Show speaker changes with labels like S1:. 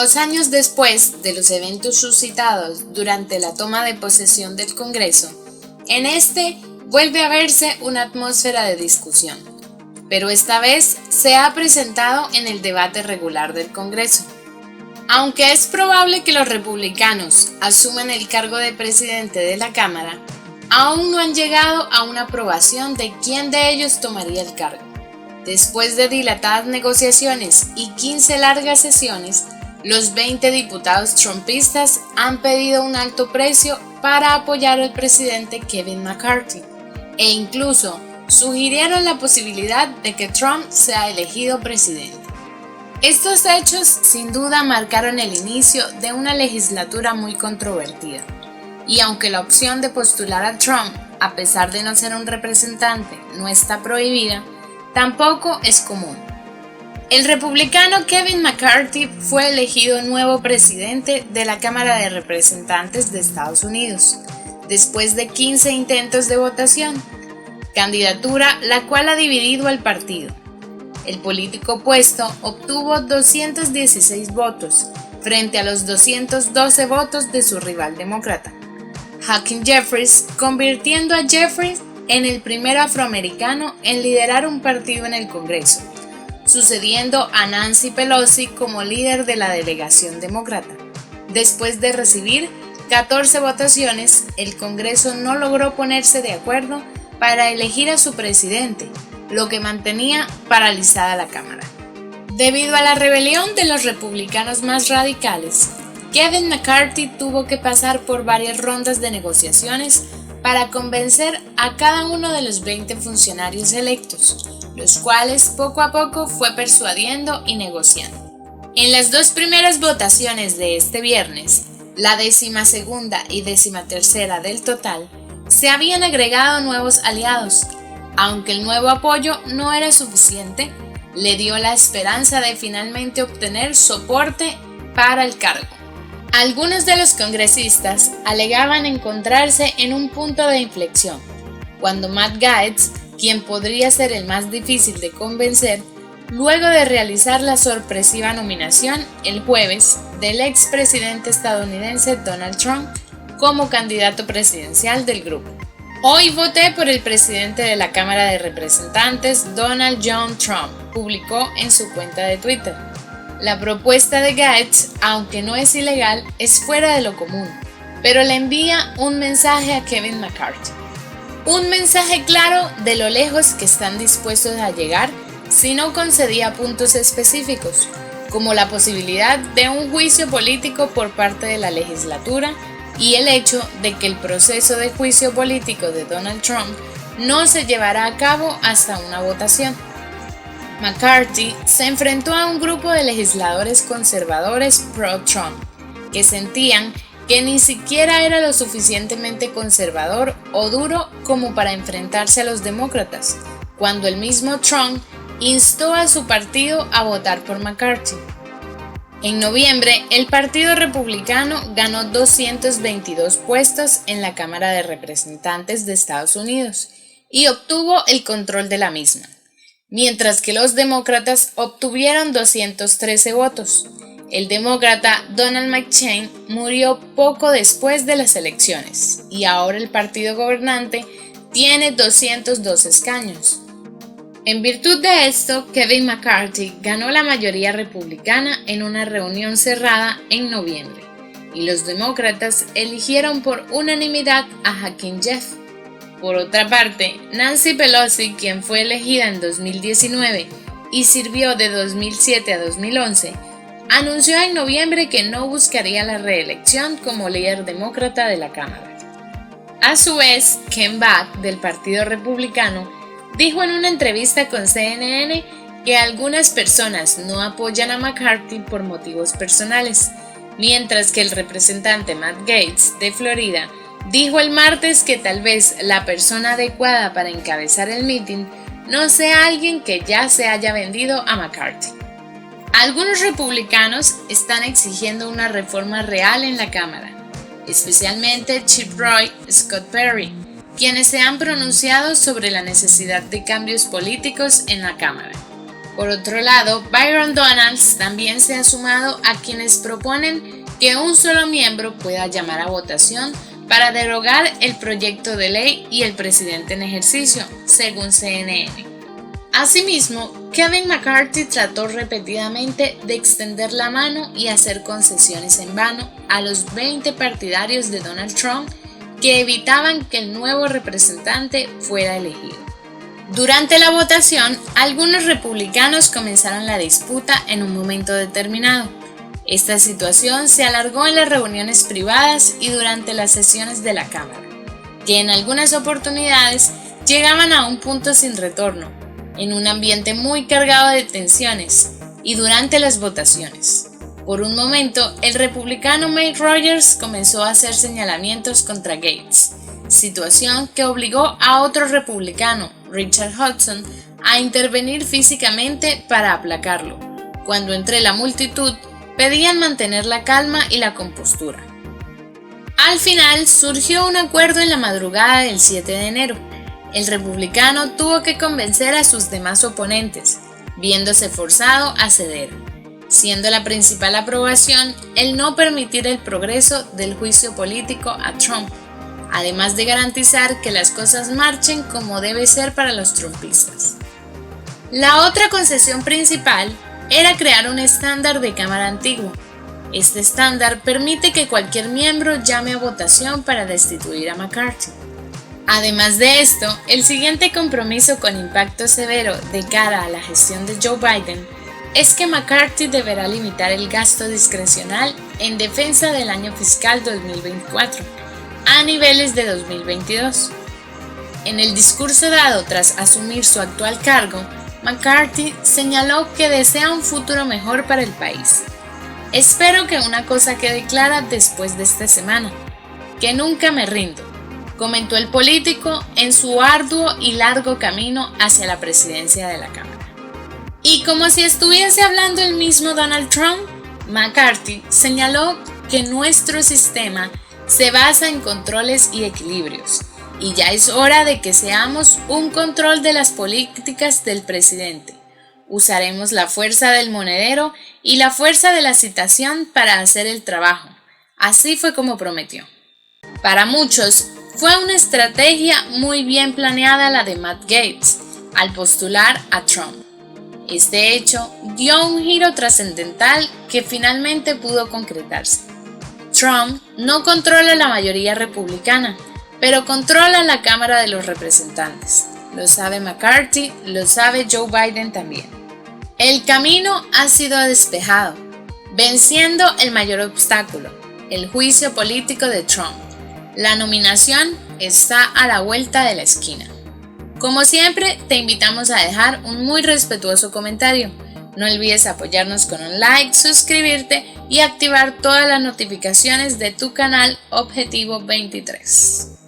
S1: 2 años después de los eventos suscitados durante la toma de posesión del Congreso, en este vuelve a verse una atmósfera de discusión, pero esta vez se ha presentado en el debate regular del Congreso. Aunque es probable que los republicanos asuman el cargo de presidente de la Cámara, aún no han llegado a una aprobación de quién de ellos tomaría el cargo. Después de dilatadas negociaciones y 15 largas sesiones, los 20 diputados trumpistas han pedido un alto precio para apoyar al presidente Kevin McCarthy e incluso sugirieron la posibilidad de que Trump sea elegido presidente. Estos hechos sin duda marcaron el inicio de una legislatura muy controvertida, y aunque la opción de postular a Trump, a pesar de no ser un representante, no está prohibida, tampoco es común. El republicano Kevin McCarthy fue elegido nuevo presidente de la Cámara de Representantes de Estados Unidos, después de 15 intentos de votación, candidatura la cual ha dividido al partido. El político opuesto obtuvo 216 votos, frente a los 212 votos de su rival demócrata, Hakeem Jeffries, convirtiendo a Jeffries en el primer afroamericano en liderar un partido en el Congreso, sucediendo a Nancy Pelosi como líder de la delegación demócrata. Después de recibir 14 votaciones, el Congreso no logró ponerse de acuerdo para elegir a su presidente, lo que mantenía paralizada la Cámara. Debido a la rebelión de los republicanos más radicales, Kevin McCarthy tuvo que pasar por varias rondas de negociaciones para convencer a cada uno de los 20 funcionarios electos, los cuales poco a poco fue persuadiendo y negociando. En las 2 primeras votaciones de este viernes, la 12ª y 13ª del total, se habían agregado nuevos aliados. Aunque el nuevo apoyo no era suficiente, le dio la esperanza de finalmente obtener soporte para el cargo. Algunos de los congresistas alegaban encontrarse en un punto de inflexión, cuando Matt Gaetz, quien podría ser el más difícil de convencer, luego de realizar la sorpresiva nominación el jueves del expresidente estadounidense Donald Trump como candidato presidencial del grupo. Hoy voté por el presidente de la Cámara de Representantes, Donald John Trump, publicó en su cuenta de Twitter. La propuesta de Gaetz, aunque no es ilegal, es fuera de lo común, pero le envía un mensaje a Kevin McCarthy. Un mensaje claro de lo lejos que están dispuestos a llegar si no concedía puntos específicos, como la posibilidad de un juicio político por parte de la legislatura y el hecho de que el proceso de juicio político de Donald Trump no se llevará a cabo hasta una votación. McCarthy se enfrentó a un grupo de legisladores conservadores pro-Trump, que sentían que ni siquiera era lo suficientemente conservador o duro como para enfrentarse a los demócratas, cuando el mismo Trump instó a su partido a votar por McCarthy. En noviembre, el Partido Republicano ganó 222 puestos en la Cámara de Representantes de Estados Unidos y obtuvo el control de la misma, mientras que los demócratas obtuvieron 213 votos. El demócrata Donald McCain murió poco después de las elecciones y ahora el partido gobernante tiene 202 escaños. En virtud de esto, Kevin McCarthy ganó la mayoría republicana en una reunión cerrada en noviembre, y los demócratas eligieron por unanimidad a Hakeem Jeffries. Por otra parte, Nancy Pelosi, quien fue elegida en 2019 y sirvió de 2007 a 2011, anunció en noviembre que no buscaría la reelección como líder demócrata de la Cámara. A su vez, Ken Buck, del Partido Republicano, dijo en una entrevista con CNN que algunas personas no apoyan a McCarthy por motivos personales, mientras que el representante Matt Gaetz, de Florida, dijo el martes que tal vez la persona adecuada para encabezar el mitin no sea alguien que ya se haya vendido a McCarthy. Algunos republicanos están exigiendo una reforma real en la Cámara, especialmente Chip Roy y Scott Perry, quienes se han pronunciado sobre la necesidad de cambios políticos en la Cámara. Por otro lado, Byron Donalds también se ha sumado a quienes proponen que un solo miembro pueda llamar a votación para derogar el proyecto de ley y el presidente en ejercicio, según CNN. Asimismo, Kevin McCarthy trató repetidamente de extender la mano y hacer concesiones en vano a los 20 partidarios de Donald Trump que evitaban que el nuevo representante fuera elegido. Durante la votación, algunos republicanos comenzaron la disputa en un momento determinado. Esta situación se alargó en las reuniones privadas y durante las sesiones de la Cámara, que en algunas oportunidades llegaban a un punto sin retorno, en un ambiente muy cargado de tensiones, y durante las votaciones. Por un momento, el republicano Mike Rogers comenzó a hacer señalamientos contra Gates, situación que obligó a otro republicano, Richard Hudson, a intervenir físicamente para aplacarlo, cuando entre la multitud pedían mantener la calma y la compostura. Al final surgió un acuerdo en la madrugada del 7 de enero. El republicano tuvo que convencer a sus demás oponentes, viéndose forzado a ceder, siendo la principal aprobación el no permitir el progreso del juicio político a Trump, además de garantizar que las cosas marchen como debe ser para los trumpistas. La otra concesión principal era crear un estándar de Cámara antiguo. Este estándar permite que cualquier miembro llame a votación para destituir a McCarthy. Además de esto, el siguiente compromiso con impacto severo de cara a la gestión de Joe Biden es que McCarthy deberá limitar el gasto discrecional en defensa del año fiscal 2024 a niveles de 2022. En el discurso dado tras asumir su actual cargo, McCarthy señaló que desea un futuro mejor para el país. Espero que una cosa quede clara después de esta semana, que nunca me rindo, comentó el político en su arduo y largo camino hacia la presidencia de la Cámara. Y como si estuviese hablando el mismo Donald Trump, McCarthy señaló que nuestro sistema se basa en controles y equilibrios, y ya es hora de que seamos un control de las políticas del presidente. Usaremos la fuerza del monedero y la fuerza de la citación para hacer el trabajo. Así fue como prometió. Para muchos, fue una estrategia muy bien planeada la de Matt Gaetz al postular a Trump. Este hecho dio un giro trascendental que finalmente pudo concretarse. Trump no controla la mayoría republicana, pero controla la Cámara de los Representantes. Lo sabe McCarthy, lo sabe Joe Biden también. El camino ha sido despejado, venciendo el mayor obstáculo, el juicio político de Trump. La nominación está a la vuelta de la esquina. Como siempre, te invitamos a dejar un muy respetuoso comentario. No olvides apoyarnos con un like, suscribirte y activar todas las notificaciones de tu canal Objetivo 23.